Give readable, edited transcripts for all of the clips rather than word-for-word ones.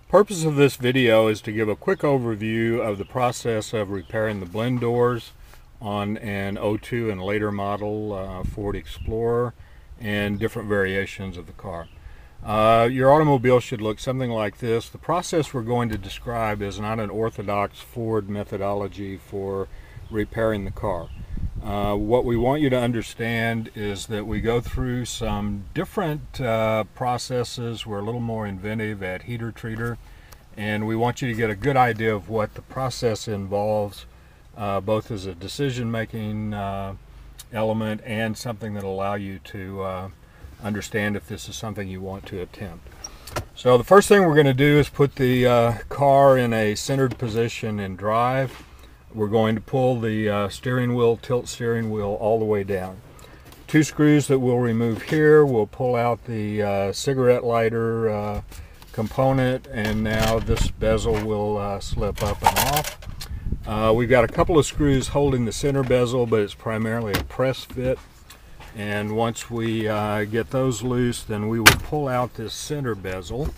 Purpose of this video is to give a quick overview of the process of repairing the blend doors on an '02 and later model Ford Explorer and different variations of the car. Your automobile should look something like this. The process we're going to describe is not an orthodox Ford methodology for repairing the car. What we want you to understand is that we go through some different processes. We're a little more inventive at HeaterTreater, and we want you to get a good idea of what the process involves, both as a decision-making element and something that will allow you to understand if this is something you want to attempt. So the first thing we're going to do is put the car in a centered position in drive. We're going to pull the steering wheel, tilt steering wheel all the way down. Two screws that we'll remove here. We'll pull out the cigarette lighter component, and now this bezel will slip up and off. We've got a couple of screws holding the center bezel, but it's primarily a press fit. And once we get those loose, then we will pull out this center bezel,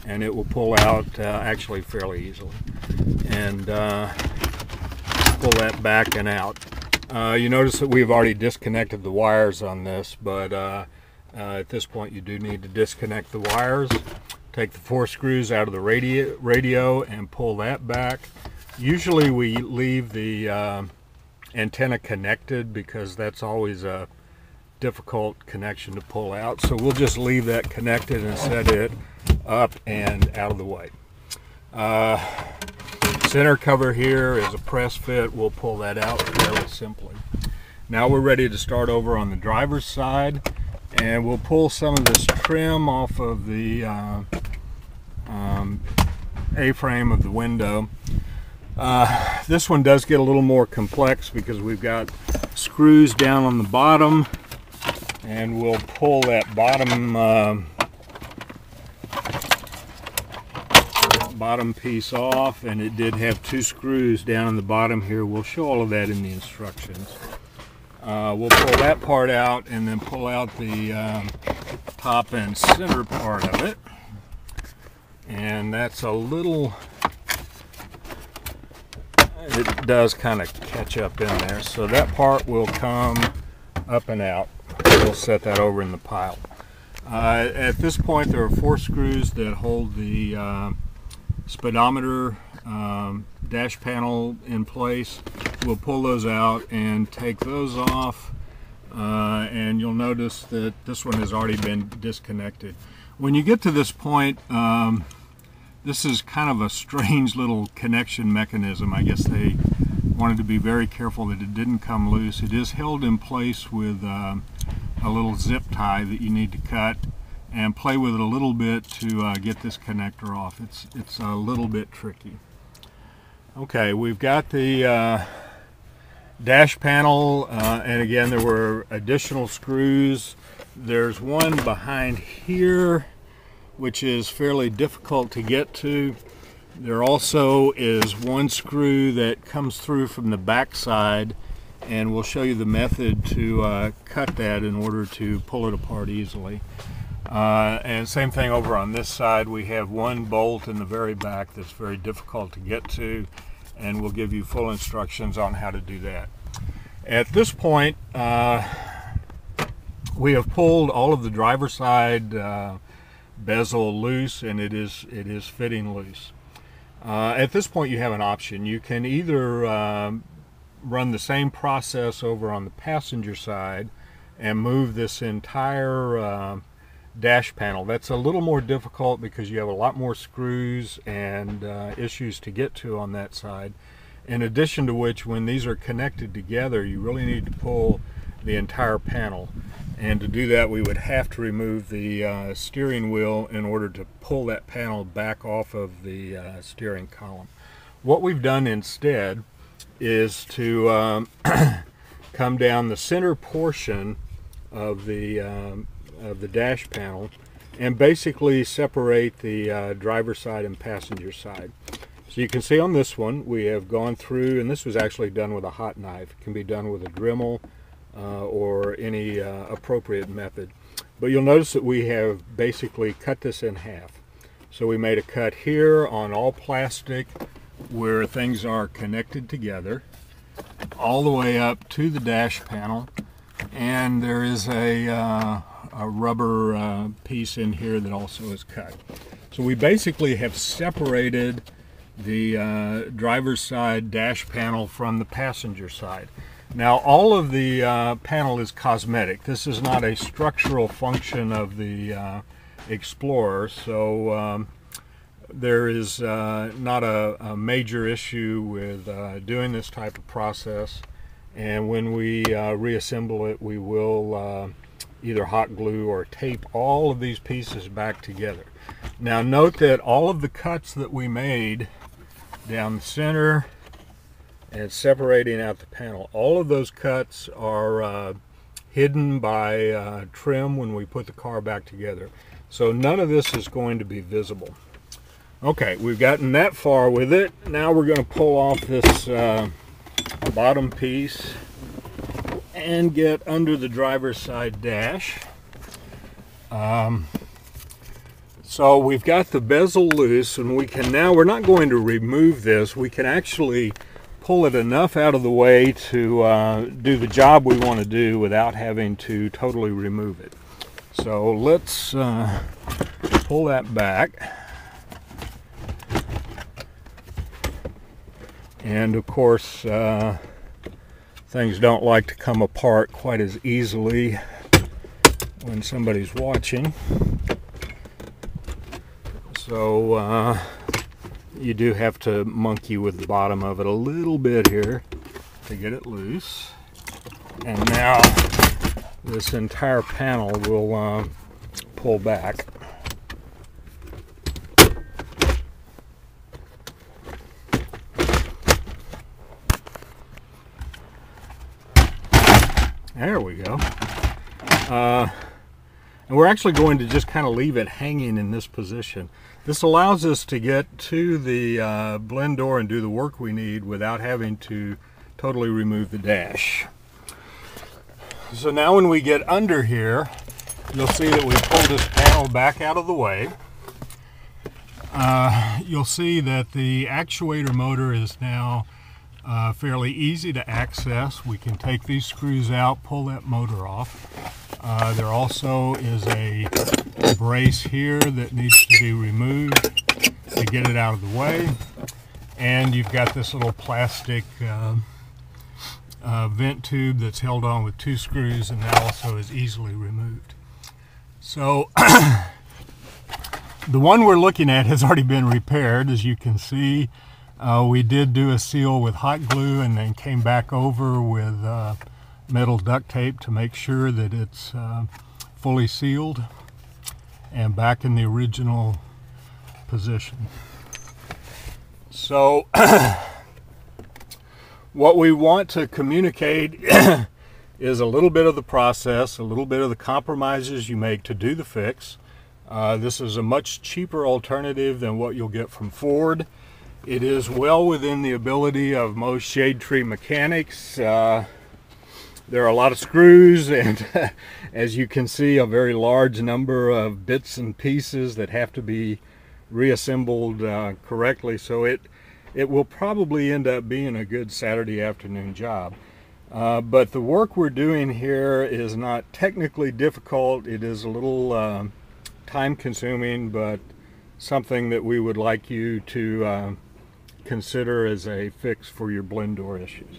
and it will pull out actually fairly easily. And pull that back and out. You notice that we've already disconnected the wires on this, but at this point you do need to disconnect the wires. Take the 4 screws out of the radio and pull that back. Usually we leave the antenna connected because that's always a difficult connection to pull out. So we'll just leave that connected and set it up and out of the way. Center cover here is a press fit. We'll pull that out fairly simply. Now we're ready to start over on the driver's side, and we'll pull some of this trim off of the A-frame of the window. This one does get a little more complex because we've got screws down on the bottom, and we'll pull that bottom piece off, and it did have 2 screws down in the bottom here. We'll show all of that in the instructions. We'll pull that part out and then pull out the top and center part of it, and that's a little, it does kind of catch up in there, so that part will come up and out. We'll set that over in the pile. At this point there are 4 screws that hold the speedometer dash panel in place. We'll pull those out and take those off, and you'll notice that this one has already been disconnected. When you get to this point, this is kind of a strange little connection mechanism. I guess they wanted to be very careful that it didn't come loose. It is held in place with a little zip tie that you need to cut and play with it a little bit to get this connector off. It's a little bit tricky. Okay, we've got the dash panel, and again there were additional screws. There's one behind here which is fairly difficult to get to. There also is one screw that comes through from the back side, and we'll show you the method to cut that in order to pull it apart easily. And same thing over on this side. We have one bolt in the very back that's very difficult to get to, and we'll give you full instructions on how to do that. At this point, we have pulled all of the driver's side bezel loose, and it is fitting loose. At this point you have an option. You can either run the same process over on the passenger side and move this entire dash panel. That's a little more difficult because you have a lot more screws and issues to get to on that side. In addition to which, when these are connected together, you really need to pull the entire panel. And to do that, we would have to remove the steering wheel in order to pull that panel back off of the steering column. What we've done instead is to come down the center portion of the dash panel and basically separate the driver's side and passenger side. So you can see on this one we have gone through, and this was actually done with a hot knife. It can be done with a Dremel or any appropriate method. But you'll notice that we have basically cut this in half. So we made a cut here on all plastic where things are connected together, all the way up to the dash panel, and there is a rubber piece in here that also is cut. So we basically have separated the driver's side dash panel from the passenger side. Now all of the panel is cosmetic. This is not a structural function of the Explorer, so there is not a major issue with doing this type of process. And when we reassemble it, we will either hot glue or tape all of these pieces back together. Now note that all of the cuts that we made down the center and separating out the panel, all of those cuts are hidden by trim when we put the car back together. So none of this is going to be visible. Okay, we've gotten that far with it. Now we're going to pull off this bottom piece and get under the driver's side dash. So we've got the bezel loose, and we can now, we're not going to remove this, we can actually pull it enough out of the way to do the job we want to do without having to totally remove it. So let's pull that back. And of course, things don't like to come apart quite as easily when somebody's watching. So you do have to monkey with the bottom of it a little bit here to get it loose. And now this entire panel will pull back. There we go. And we're actually going to just kind of leave it hanging in this position. This allows us to get to the blend door and do the work we need without having to totally remove the dash. So now when we get under here, you'll see that we pull this panel back out of the way. You'll see that the actuator motor is now fairly easy to access. We can take these screws out, pull that motor off. There also is a brace here that needs to be removed to get it out of the way. And you've got this little plastic vent tube that's held on with 2 screws, and that also is easily removed. So the one we're looking at has already been repaired, as you can see. We did do a seal with hot glue and then came back over with metal duct tape to make sure that it's fully sealed and back in the original position. So what we want to communicate is a little bit of the process, a little bit of the compromises you make to do the fix. This is a much cheaper alternative than what you'll get from Ford. It is well within the ability of most shade tree mechanics. There are a lot of screws and as you can see, a very large number of bits and pieces that have to be reassembled correctly. So it will probably end up being a good Saturday afternoon job. But the work we're doing here is not technically difficult. It is a little time consuming, but something that we would like you to consider as a fix for your blend door issues.